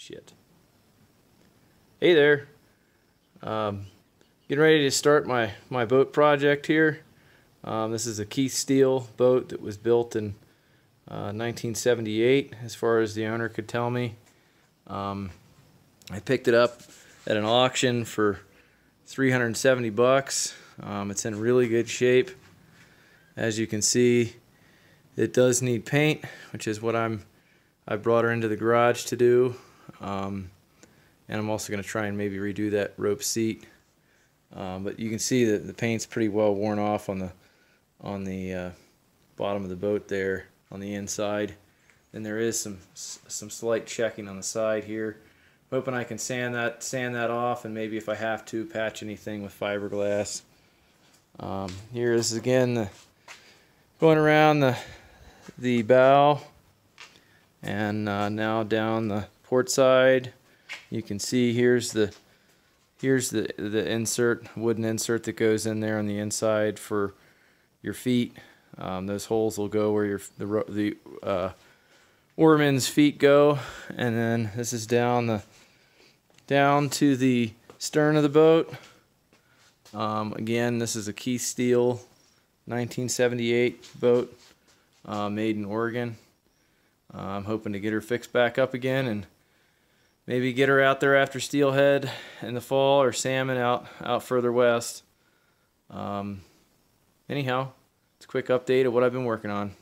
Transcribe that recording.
Shit. Hey there. Getting ready to start my boat project here. This is a Keith Steele boat that was built in 1978, as far as the owner could tell me. I picked it up at an auction for $370. It's in really good shape. As you can see, it does need paint, which is what I brought her into the garage to do. And I'm also going to try and maybe redo that rope seat. But you can see that the paint's pretty well worn off on the bottom of the boat there on the inside. And there is some slight checking on the side here. Hoping I can sand that off, and maybe if I have to, patch anything with fiberglass. Here is again going around the bow, and now down the port side. You can see here's the insert, wooden insert that goes in there on the inside for your feet. Those holes will go where the oarman's feet go, and then this is down to the stern of the boat. Again, this is a Keith Steele 1978 boat, made in Oregon. I'm hoping to get her fixed back up again and maybe get her out there after steelhead in the fall, or salmon out further west. Anyhow, it's a quick update of what I've been working on.